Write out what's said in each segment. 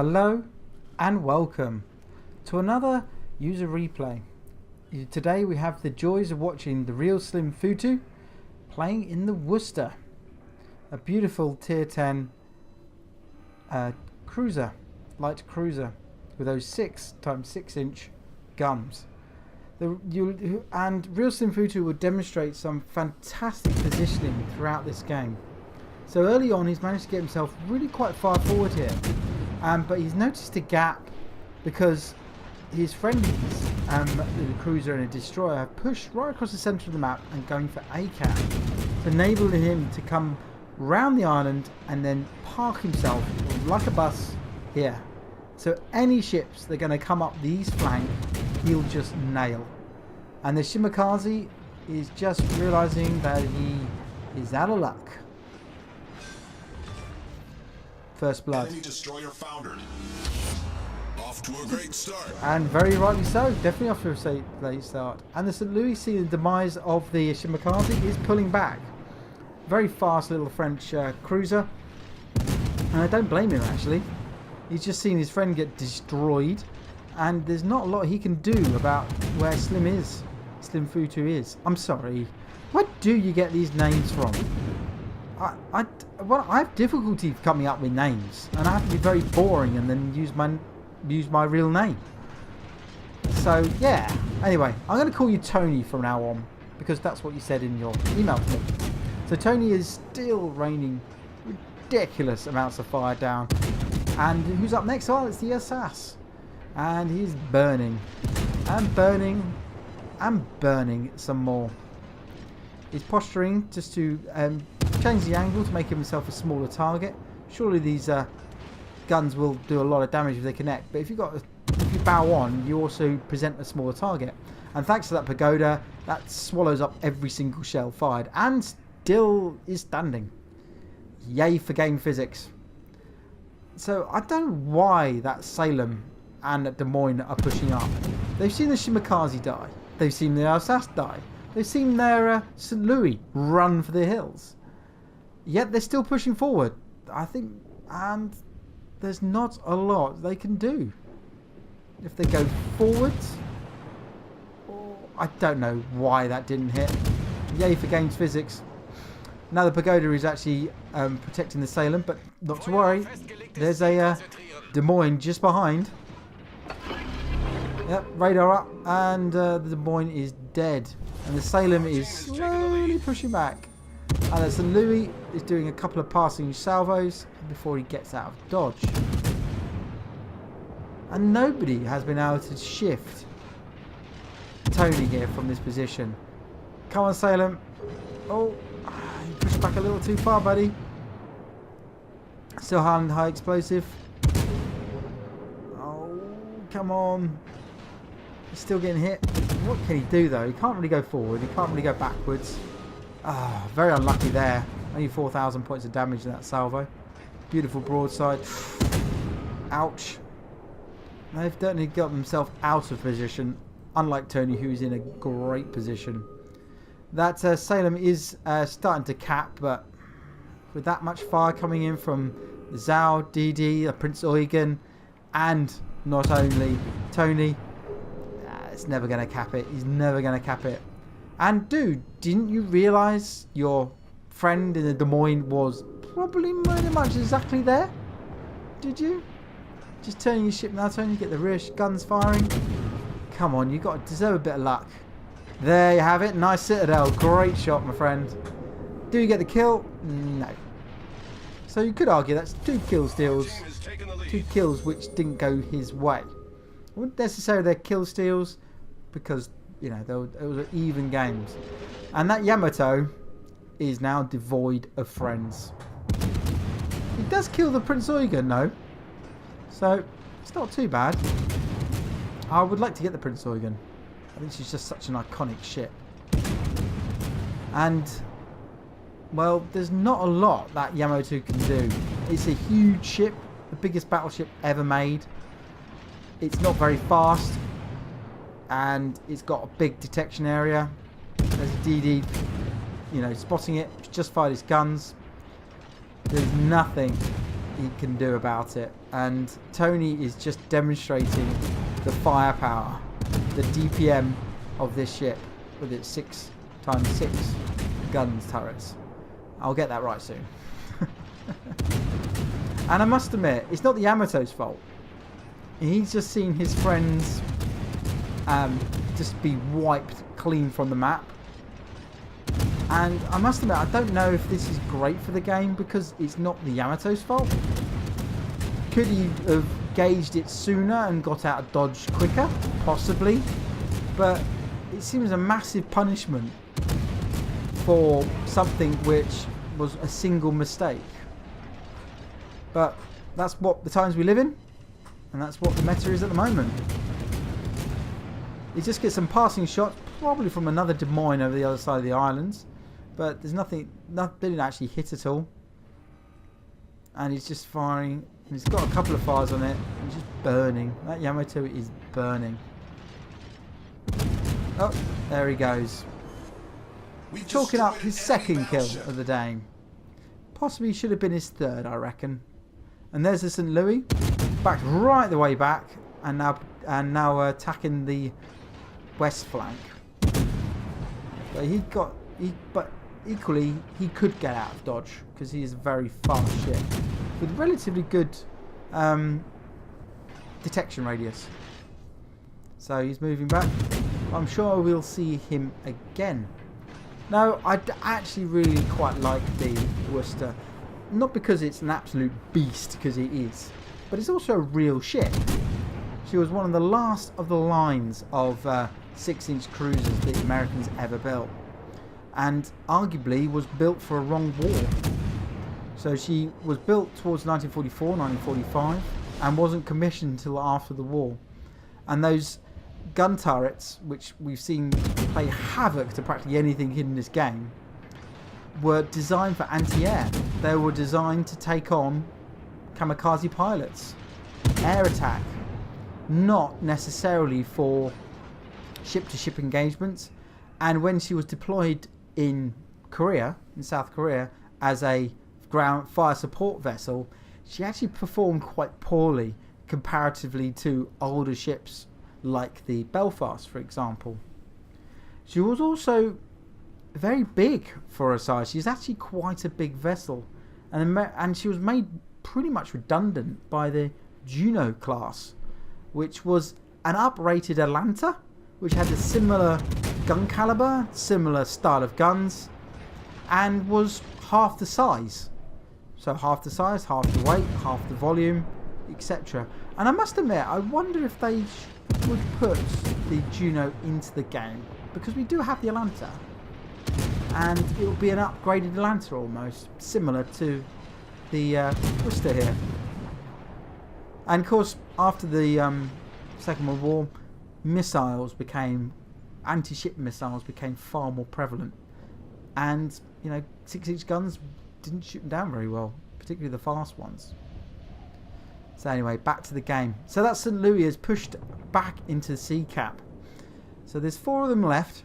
Hello and welcome to another user replay. Today we have the joys of watching the RealSilmFuto playing in the Worcester, a beautiful tier 10 cruiser, light cruiser with those 6x6 inch guns. And RealSilmFuto will demonstrate some fantastic positioning throughout this game. So early on he's managed to get himself really quite far forward here. But he's noticed a gap because his friends, the cruiser and a destroyer, have pushed right across the centre of the map and going for ACAT, enabling him to come round the island and then park himself like a bus here. So any ships that are going to come up the east flank, he'll just nail. And the Shimakaze is just realising that he is out of luck. First blood. Enemy destroyer foundered. Off to a great start. And very rightly so. Definitely off to a late start. And the St. Louis, see the demise of the Shimakaze, is pulling back. Very fast little French cruiser. And I don't blame him actually. He's just seen his friend get destroyed. And there's not a lot he can do about where SilmFuto is. I'm sorry. Where do you get these names from? I have difficulty coming up with names, and I have to be very boring and then use my real name. So yeah. Anyway, I'm going to call you Tony from now on because that's what you said in your email to me. So Tony is still raining ridiculous amounts of fire down, and who's up next? Oh, it's the USS, and he's burning and burning and burning some more. He's posturing just to change the angle to make himself a smaller target. Surely these guns will do a lot of damage if they connect, but if you bow on, you also present a smaller target. And thanks to that pagoda, that swallows up every single shell fired and still is standing. Yay for game physics. So I don't know why that Salem and Des Moines are pushing up. They've seen the Shimakaze die. They've seen the Alsace die. They've seen their St. Louis run for the hills. Yet they're still pushing forward, I think, and there's not a lot they can do. If they go forwards, I don't know why that didn't hit. Yay for games physics. Now the pagoda is actually protecting the Salem, but not to worry. There's a Des Moines just behind. Yep, radar up, and the Des Moines is dead. And the Salem is slowly pushing back. And the St. Louis is doing a couple of passing salvos before he gets out of dodge. And nobody has been able to shift Tony here from this position. Come on, Salem. Oh, you pushed back a little too far, buddy. Still high explosive. Oh, come on. He's still getting hit. What can he do though? He can't really go forward. He can't really go backwards. Ah, very unlucky there. Only 4,000 points of damage in that salvo. Beautiful broadside. Ouch. They've definitely got themselves out of position. Unlike Tony, who's in a great position. That Salem is starting to cap, but with that much fire coming in from Zhao, DD, Prince Eugen, and not only Tony, it's never going to cap it. He's never going to cap it. And dude, didn't you realise your friend in the Des Moines was probably pretty much exactly there? Did you? Just turning your ship now, Tony, get the rear guns firing. Come on, you got to deserve a bit of luck. There you have it. Nice citadel. Great shot, my friend. Do you get the kill? No. So you could argue that's two kill steals. Two kills which didn't go his way. I wouldn't necessarily they're kill steals because, you know, it was even games. And that Yamato is now devoid of friends. He does kill the Prince Eugen though, so it's not too bad. I would like to get the Prince Eugen. I think she's just such an iconic ship. And, well, there's not a lot that Yamato can do. It's a huge ship, the biggest battleship ever made. It's not very fast. And it's got a big detection area. There's a DD, you know, spotting it. He's just fired his guns. There's nothing he can do about it. And Tony is just demonstrating the firepower, the DPM of this ship with its 6x6 guns turrets. I'll get that right soon. And I must admit, it's not the Yamato's fault. He's just seen his friends just be wiped clean from the map. And I must admit, I don't know if this is great for the game because it's not the Yamato's fault. Could he have gauged it sooner and got out of dodge quicker? Possibly. But it seems a massive punishment for something which was a single mistake. But that's what the times we live in, and that's what the meta is at the moment. He just gets some passing shots, probably from another Des Moines over the other side of the islands, but there's nothing, they didn't actually hit at all. And he's just firing, and he's got a couple of fires on it, and he's just burning. That Yamato is burning. Oh, there he goes. Chalking up his second kill of the day. Possibly should have been his third, I reckon. And there's the St. Louis, backed right the way back, and now attacking the west flank. But equally he could get out of dodge because he is a very fast ship with relatively good detection radius. So he's moving back. I'm sure we'll see him again. Now, I actually really quite like the Worcester. Not because it's an absolute beast, because it is, but it's also a real ship. She was one of the last of the lines of 6-inch cruisers the Americans ever built, and arguably was built for a wrong war. So she was built towards 1944, 1945, and wasn't commissioned until after the war. And those gun turrets, which we've seen play havoc to practically anything in this game, were designed for anti-air. They were designed to take on kamikaze pilots, air attack, not necessarily for ship-to-ship engagements. And when she was deployed in Korea, in South Korea, as a ground fire support vessel, she actually performed quite poorly comparatively to older ships like the Belfast, for example. She was also very big for her size. She's actually quite a big vessel, and she was made pretty much redundant by the Juneau class, which was an uprated Atlanta, which had a similar gun caliber, similar style of guns, and was half the size. So half the size, half the weight, half the volume, etc. And I must admit, I wonder if they would put the Juneau into the game, because we do have the Atlanta, and it will be an upgraded Atlanta almost, similar to the Worcester here. And of course, after the Second World War, anti-ship missiles became far more prevalent, and 6-inch guns didn't shoot them down very well, particularly the fast ones. So anyway, back to the game. So that St. Louis is pushed back into the sea cap. So there's 4 of them left.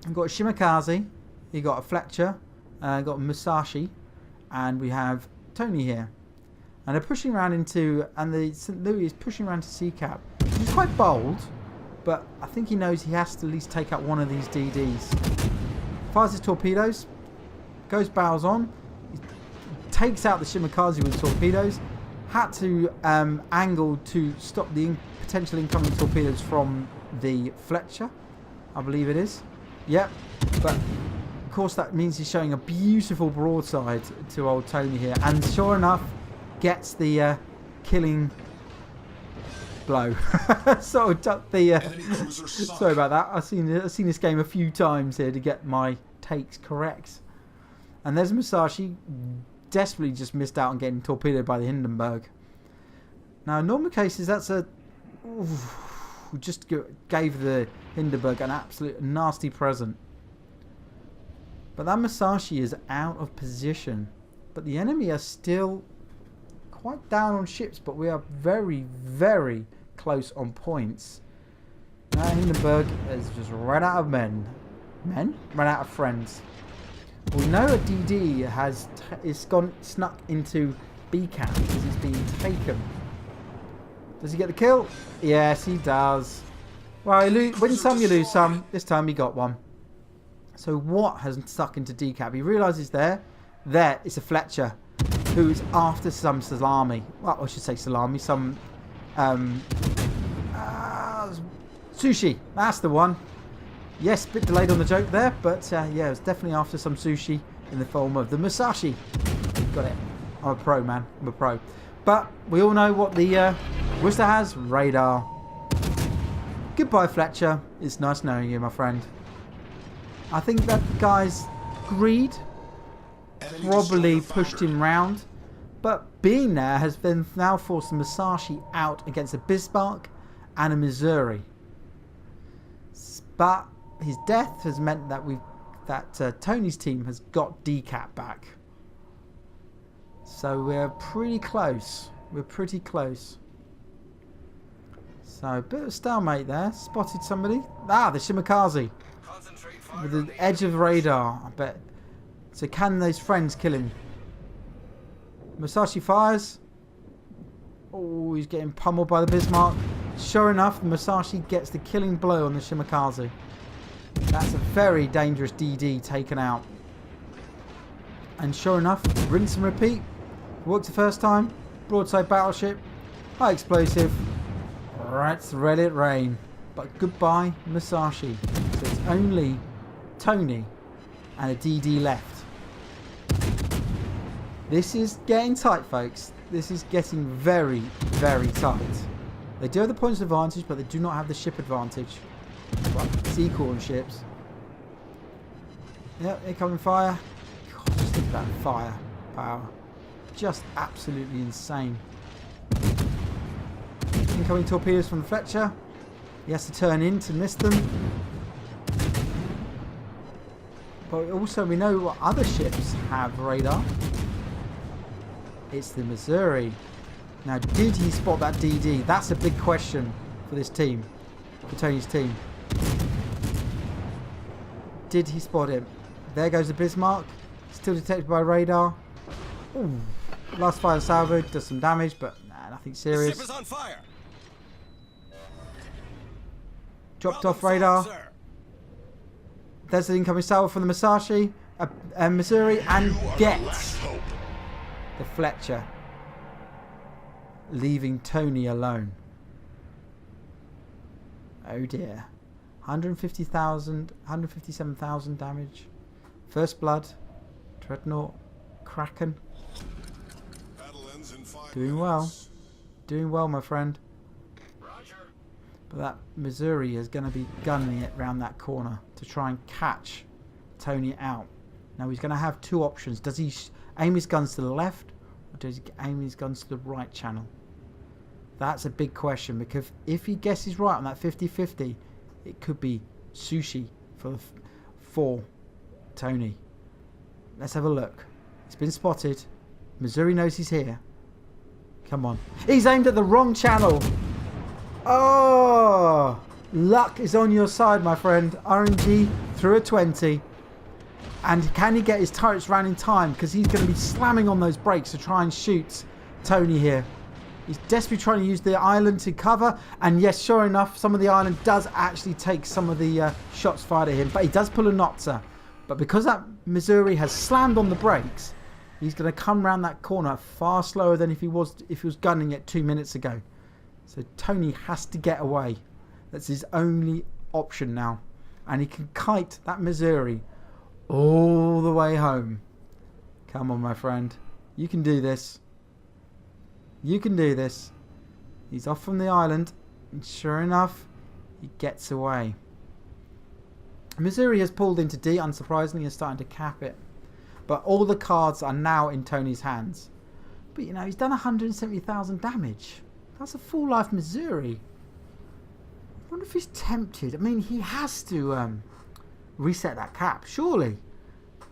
We've got a Shimakaze, you got a Fletcher, got a Musashi, and we have Tony here. And they're pushing around and the St. Louis is pushing around to sea cap. He's quite bold, but I think he knows he has to at least take out one of these DDs. Fires his torpedoes, goes bows on, he takes out the Shimakaze with torpedoes. Had to angle to stop the potential incoming torpedoes from the Fletcher, I believe it is. Yep, but of course that means he's showing a beautiful broadside to old Tony here, and sure enough, gets the killing blow. Sorry about that. I've seen this game a few times here to get my takes correct. And there's Musashi. Desperately just missed out on getting torpedoed by the Hindenburg. Now, in normal cases, that's just gave the Hindenburg an absolute nasty present. But that Musashi is out of position. But the enemy are still quite down on ships, but we are very, very close on points. Now, Hindenburg has just run out of men. Run out of friends. We know a DD is snuck into beacon because he's being taken. Does he get the kill? Yes, he does. Well, you win some, you lose some. This time he got one. So what has stuck into decap? He realises there it's a Fletcher who's after some salami. Well, I should say salami. Some sushi. That's the one. Yes, a bit delayed on the joke there, but yeah, it was definitely after some sushi in the form of the Musashi. Got it. I'm a pro, man. I'm a pro. But we all know what the Worcester has. Radar. Goodbye, Fletcher. It's nice knowing you, my friend. I think that guy's greed probably pushed him round. But being there has been now forced the Musashi out against a Bismarck and a Missouri. But his death has meant that Tony's team has got decap back. So we're pretty close. We're pretty close. So a bit of stalemate there. Spotted somebody. Ah, the Shimakaze. With the edge of the radar, I bet. So can those friends kill him? Musashi fires. Oh, he's getting pummeled by the Bismarck. Sure enough, the Musashi gets the killing blow on the Shimakaze. That's a very dangerous DD taken out. And sure enough, rinse and repeat. Worked the first time. Broadside battleship. High explosive. Right, let it rain. But goodbye, Musashi. So it's only Tony and a DD left. This is getting tight, folks. This is getting very, very tight. They do have the points advantage, but they do not have the ship advantage. But it's equal on ships. Yep, incoming fire. God, just look at that fire power. Just absolutely insane. Incoming torpedoes from the Fletcher. He has to turn in to miss them. But also we know what other ships have radar. It's the Missouri. Now, did he spot that DD? That's a big question for this team, for Tony's team. Did he spot him? There goes the Bismarck. Still detected by radar. Ooh. Last fire salvo does some damage, but nah, nothing serious. The ship is on fire. Dropped off radar. There's the incoming salvo from the Musashi, Missouri, and gets the Fletcher, leaving Tony alone. Oh dear. 150,000, 157,000 damage. First blood. Dreadnought. Kraken. Doing well. Doing well, my friend. But that Missouri is going to be gunning it round that corner to try and catch Tony out. Now he's going to have two options. Does he aim his guns to the left, or does he aim his guns to the right channel? That's a big question, because if he guesses right on that 50-50, it could be sushi for Tony. Let's have a look. It's been spotted. Missouri knows he's here. Come on. He's aimed at the wrong channel. Oh, luck is on your side, my friend. RNG through a 20. And can he get his turrets round in time? Because he's going to be slamming on those brakes to try and shoot Tony here. He's desperately trying to use the island to cover. And yes, sure enough, some of the island does actually take some of the shots fired at him. But he does pull a Notzer. But because that Missouri has slammed on the brakes, he's going to come round that corner far slower than if he was gunning it 2 minutes ago. So Tony has to get away. That's his only option now. And he can kite that Missouri all the way home. Come on, my friend. You can do this. You can do this. He's off from the island. And sure enough, he gets away. Missouri has pulled into D, unsurprisingly, and starting to cap it. But all the cards are now in Tony's hands. But, you know, he's done 170,000 damage. That's a full life Missouri. I wonder if he's tempted. I mean, he has to reset that cap, surely.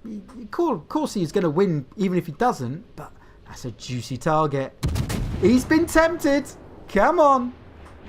Of course he's going to win even if he doesn't, but that's a juicy target. He's been tempted. Come on.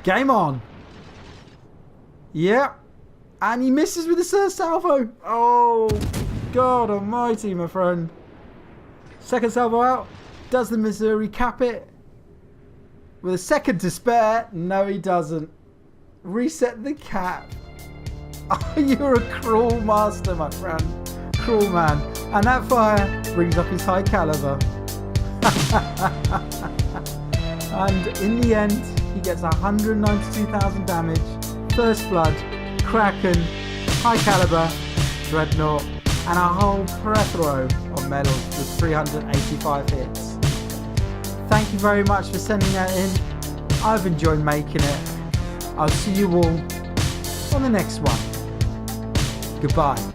Game on. Yep. And he misses with the first salvo. Oh, God almighty, my friend. Second salvo out. Does the Missouri cap it? With a second to spare? No, he doesn't. Reset the cap. Oh, you're a cruel master, my friend. Cruel man. And that fire brings up his high caliber. And in the end, he gets 192,000 damage. First blood, Kraken, high caliber, Dreadnought, and a whole plethora of medals with 385 hits. Thank you very much for sending that in. I've enjoyed making it. I'll see you all on the next one. Goodbye.